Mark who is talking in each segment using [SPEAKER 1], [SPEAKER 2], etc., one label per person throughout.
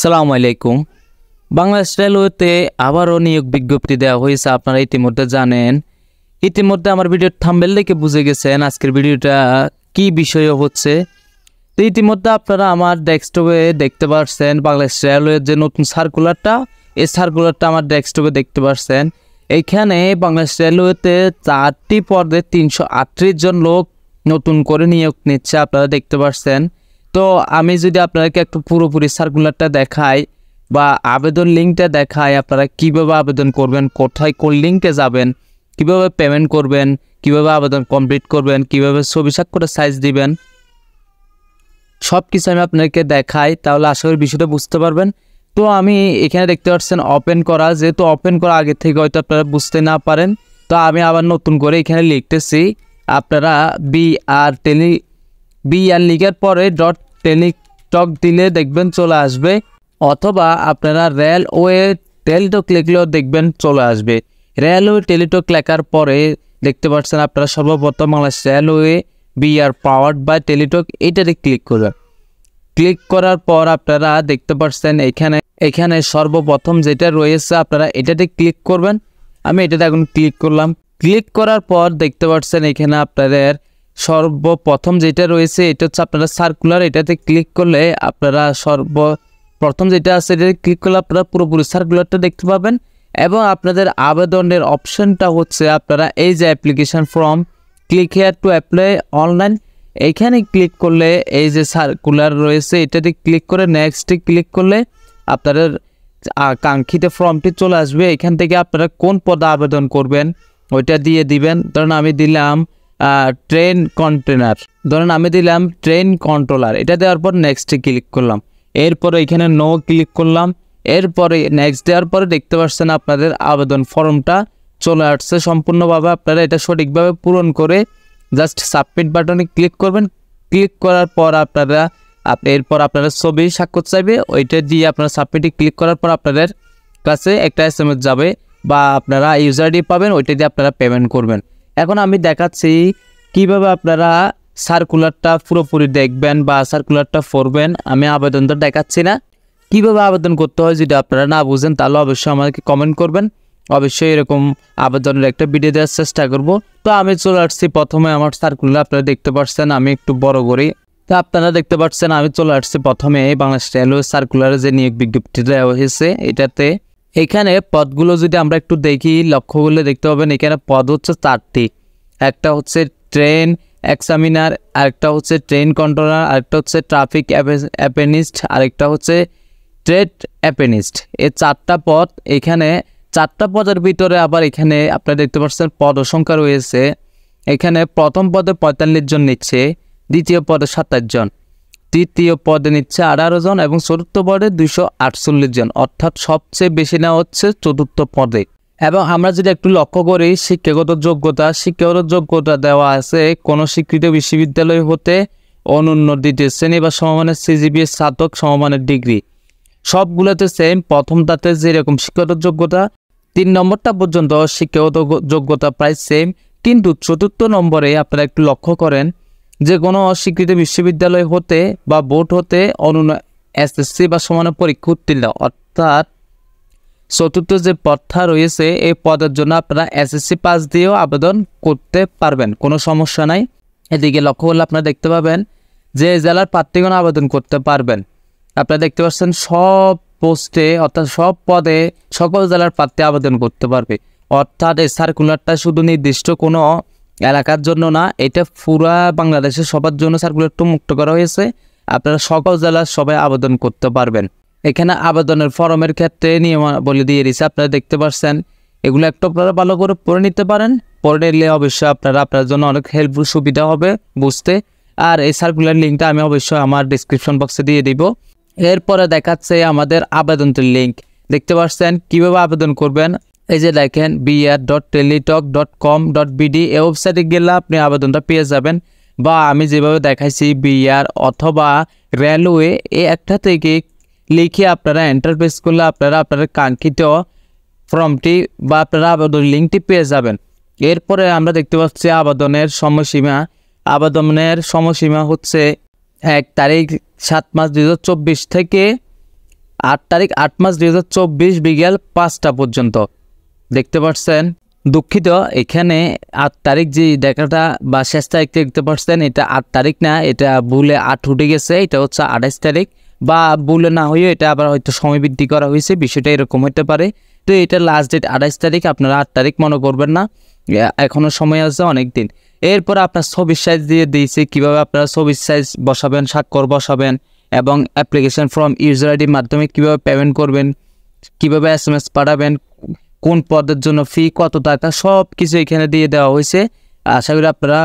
[SPEAKER 1] সালামু আলাইকুম। বাংলাদেশ রেলওয়েতে আবারও নিয়োগ বিজ্ঞপ্তি দেওয়া হয়েছে, আপনারা ইতিমধ্যে জানেন। ইতিমধ্যে আমার ভিডিওর থাম্বনেল দেখে বুঝে গেছেন আজকের ভিডিওটা কি বিষয়ে হচ্ছে। তো ইতিমধ্যে আপনারা আমার ডেস্কটপে দেখতে পাচ্ছেন বাংলাদেশ রেলওয়ের যে নতুন সার্কুলারটা, এই সার্কুলারটা আমার ডেস্কটপে দেখতে পাচ্ছেন। এইখানে বাংলাদেশ রেলওয়েতে 4টি পদে 338 জন লোক নতুন করে নিয়োগ নিচ্ছে, আপনারা দেখতে পাচ্ছেন। তো আমি যদি আপনাদেরকে একটু পুরোপুরি সার্কুলারটা দেখাই বা আবেদন লিঙ্কটা দেখাই, আপনারা কিভাবে আবেদন করবেন, কোথায় কোন লিঙ্কে যাবেন, কিভাবে পেমেন্ট করবেন, কিভাবে আবেদন কমপ্লিট করবেন, কিভাবে ছবি স্বাক্ষরের সাইজ দিবেন, সব কিছু আমি আপনাদেরকে দেখাই, তাহলে আশা করি বিষয়টা বুঝতে পারবেন। তো আমি এখানে দেখতে পাচ্ছেন ওপেন করা, যেহেতু ওপেন করা আগে থেকে হয়তো আপনারা বুঝতে না পারেন, তো আমি আবার নতুন করে এখানে লিখতেছি। আপনারা বিআর লিখার পরে .টেলিটক দিলে দেখবেন চলে আসবে, অথবা আপনারা রেলওয়ে টেলিটক লিখলেও দেখবেন চলে আসবে। রেলওয়ে টেলিটক লেখার পরে দেখতে পাচ্ছেন আপনারা সর্বপ্রথম Bangladesh railway BR powered by Teletalk এইটাতে ক্লিক করবেন। ক্লিক করার পর আপনারা দেখতে পাচ্ছেন এখানে সর্বপ্রথম যেটা রয়েছে আপনারা এটাতে ক্লিক করবেন। আমি এটাতে এখন ক্লিক করলাম। ক্লিক করার পর দেখতে পাচ্ছেন এখানে আপনাদের সর্বপ্রথম যেটা রয়েছে এটা হচ্ছে আপনারা সার্কুলার, এটাতে ক্লিক করলে আপনারা সর্বপ্রথম যেটা আছে এটাতে ক্লিক করলে আপনারা পুরোপুরি সার্কুলারটা দেখতে পাবেন। এবং আপনাদের আবেদনের অপশনটা হচ্ছে আপনারা এই যে application form, click here to apply online, এইখানে ক্লিক করলে এই যে সার্কুলার রয়েছে এটাতে ক্লিক করে নেক্সটে ক্লিক করলে আপনাদের কাঙ্ক্ষিত ফর্মটি চলে আসবে। এখান থেকে আপনারা কোন পদে আবেদন করবেন ওইটা দিয়ে দিবেন। ধরুন আমি দিলাম ট্রেন কন্টেনার, ধরুন আমি দিলাম ট্রেন কন্ট্রোলার, এটা দেওয়ার পর নেক্সটে ক্লিক করলাম। এরপরে এখানে নো ক্লিক করলাম। এরপরে নেক্সট দেওয়ার পরে দেখতে পাচ্ছেন আপনাদের আবেদন ফর্মটা চলে আসছে সম্পূর্ণভাবে। আপনারা এটা সঠিকভাবে পূরণ করে জাস্ট সাবমিট বাটনে ক্লিক করবেন। ক্লিক করার পর এরপর আপনারা ছবি স্বাক্ষর চাইবে, ওইটা দিয়ে আপনারা সাবমিটে ক্লিক করার পর আপনাদের কাছে একটা SMS যাবে বা আপনারা ইউজার আইডি পাবেন, ওইটা দিয়ে আপনারা পেমেন্ট করবেন। এখন আমি দেখাচ্ছি কিভাবে আপনারা সার্কুলারটা পুরোপুরি দেখবেন বা সার্কুলারটা পড়বেন। আমি আবেদনটা দেখাচ্ছি না, কিভাবে আবেদন করতে হয় যদি আপনারা না বুঝেন তাহলে অবশ্যই আমাকে কমেন্ট করবেন, অবশ্যই এরকম আবেদনের একটা ভিডিও দেওয়ার চেষ্টা করব। তো আমি চলে আসছি প্রথমে আমার সার্কুলার, আপনারা দেখতে পাচ্ছেন আমি একটু বড় করি। তো আপনারা দেখতে পাচ্ছেন আমি চলে আসছি প্রথমে বাংলাদেশ রেলওয়ে সার্কুলারে যে নিয়োগ বিজ্ঞপ্তি দেওয়া হয়েছে এটাতে। এখানে পদগুলো যদি আমরা একটু দেখি, লক্ষ্য করলে দেখতে পাবেন এখানে পদ হচ্ছে 4টি। একটা হচ্ছে ট্রেন এক্সামিনার, আরেকটা হচ্ছে ট্রেন কন্ট্রোলার, আরেকটা হচ্ছে ট্রাফিক অ্যাপেনিস্ট, আরেকটা হচ্ছে ট্রেড অ্যাপেনিস্ট। এই 4টা পদ, এখানে 4টা পদের ভিতরে আবার এখানে আপনারা দেখতে পাচ্ছেন পদ সংখ্যা রয়েছে। এখানে প্রথম পদে 45 জন নিচ্ছে, দ্বিতীয় পদে 27 জন, তৃতীয় পদে নিচ্ছে 18 জন এবং চতুর্থ পদে 248 জন, অর্থাৎ সবচেয়ে বেশি নেওয়া হচ্ছে চতুর্থ পদে। এবং আমরা যদি একটু লক্ষ্য করি শিক্ষাগত যোগ্যতা দেওয়া আছে কোনো স্বীকৃত বিশ্ববিদ্যালয় হতে অনন্য দ্বিতীয় শ্রেণী বা সমমানের CGPA স্নাতক সমমানের ডিগ্রি, সবগুলোতে সেম। প্রথমটাতে যেরকম শিক্ষাগত যোগ্যতা 3 নম্বরটা পর্যন্ত শিক্ষাগত যোগ্যতা প্রায় সেম, কিন্তু চতুর্থ নম্বরে আপনারা একটু লক্ষ্য করেন যে কোনো অস্বীকৃত বিশ্ববিদ্যালয় হতে বা বোর্ড হতে অনন্য SSC বা সমানের পরীক্ষা উত্তীর্ণ, অর্থাৎ চতুর্থ যে পদটা রয়েছে এই পদের জন্য আপনারা SSC পাস দিয়েও আবেদন করতে পারবেন, কোনো সমস্যা নাই। এদিকে লক্ষ্য করলে আপনারা দেখতে পাবেন যে জেলার প্রার্থীগণ আবেদন করতে পারবেন। আপনারা দেখতে পাচ্ছেন সব পোস্টে অর্থাৎ সব পদে সকল জেলার প্রার্থী আবেদন করতে পারবে। অর্থাৎ এই সার্কুলারটা শুধু নির্দিষ্ট কোনো এলাকার জন্য না, এটা পুরা বাংলাদেশের সবার জন্য সার্কুলারটা মুক্ত করা হয়েছে। আপনারা সকল জেলার সবাই আবেদন করতে পারবেন। এখানে আবেদনের ফর্মের ক্ষেত্রে নিয়মাবলী দিয়ে দিয়েছে, আপনারা দেখতে পাচ্ছেন। এগুলো একটু আপনারা ভালো করে পড়ে নিতে পারেন, পড়ে নিলে অবশ্যই আপনার জন্য অনেক হেল্পফুল সুবিধা হবে বুঝতে। আর এই সার্কুলার লিঙ্কটা আমি অবশ্যই আমার ডিসক্রিপশন বক্সে দিয়ে দিব। এরপরে দেখাচ্ছে আমাদের আবেদনটির লিঙ্ক, দেখতে পাচ্ছেন কিভাবে আবেদন করবেন। এই যে দেখেন br.teletalk.com.bd এই ওয়েবসাইটে গেলে আপনি আবেদনটা পেয়ে যাবেন, বা আমি যেভাবে দেখাইছি বিআর অথবা রেলওয়ে এই একটা থেকে লিখে আপনারা এন্টার প্রেস করলে আপনারা আপনাদের কাঙ্ক্ষিত ফর্মটি বা আপনারা আবেদন লিঙ্কটি পেয়ে যাবেন। এরপরে আমরা দেখতে পাচ্ছি আবেদনের সময়সীমা হচ্ছে 1 তারিখ 7 মাস 2024 থেকে 8 তারিখ 8 মাস 2024 বিকেল 5টা পর্যন্ত। দেখতে পাচ্ছেন, দুঃখিত, এখানে 8 তারিখ যে দেখাটা বা শেষ তারিখ দেখতে পাচ্ছেন, এটা 8 তারিখ না, এটা ভুলে 8 উঠে গেছে, এটা হচ্ছে 28 তারিখ, বা ভুলে না হয়েও এটা আবার হয়তো সময় বৃদ্ধি করা হয়েছে, বিষয়টা এরকম হতে পারে। তো এটা লাস্ট ডেট 28 তারিখ, আপনারা 8 তারিখ মনে করবেন না, এখনও সময় আছে অনেক দিন। এরপর আপনার ছবির সাইজ দিয়ে দিয়েছে, কীভাবে আপনারা ছবির সাইজ বসাবেন, স্বাক্ষর বসাবেন, এবং অ্যাপ্লিকেশন ফর্ম ইউজার আইডির মাধ্যমে কীভাবে পেমেন্ট করবেন, কীভাবে SMS পাঠাবেন, কোন পদের জন্য ফি কত টাকা, সব কিছু এখানে দিয়ে দেওয়া হয়েছে। আশা করি আপনারা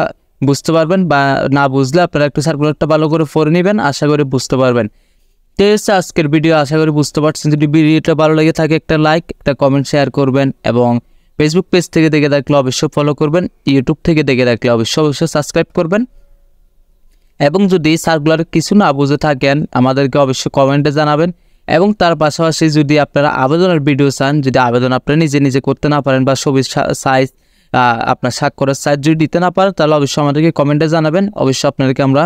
[SPEAKER 1] বুঝতে পারবেন, বা না বুঝলে আপনারা একটু সার্কুলারটা ভালো করে পড়ে নেবেন, আশা করি বুঝতে পারবেন। তো হচ্ছে আজকের ভিডিও, আশা করি বুঝতে পারছেন। যদি ভিডিওটা ভালো লেগে থাকে একটা লাইক, একটা কমেন্ট, শেয়ার করবেন, এবং ফেসবুক পেজ থেকে দেখে থাকলে অবশ্যই ফলো করবেন, ইউটিউব থেকে দেখে থাকলে অবশ্যই সাবস্ক্রাইব করবেন। এবং যদি সার্কুলার কিছু না বুঝে থাকেন আমাদেরকে অবশ্যই কমেন্টে জানাবেন। এবং তার পাশাপাশি যদি আপনারা আবেদনের ভিডিও চান, যদি আবেদন আপনারা নিজে করতে না পারেন, বা ছবির সাইজ, আপনার স্বাক্ষরের সাইজ যদি দিতে না পারেন, তাহলে অবশ্যই আমাদেরকে কমেন্টে জানাবেন, অবশ্যই আপনাদেরকে আমরা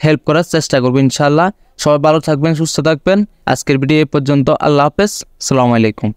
[SPEAKER 1] হেল্প করার চেষ্টা করবো ইনশাআল্লাহ। সবাই ভালো থাকবেন, সুস্থ থাকবেন। আজকের ভিডিও এই পর্যন্ত। আল্লাহ হাফেজ, আসসালামু আলাইকুম।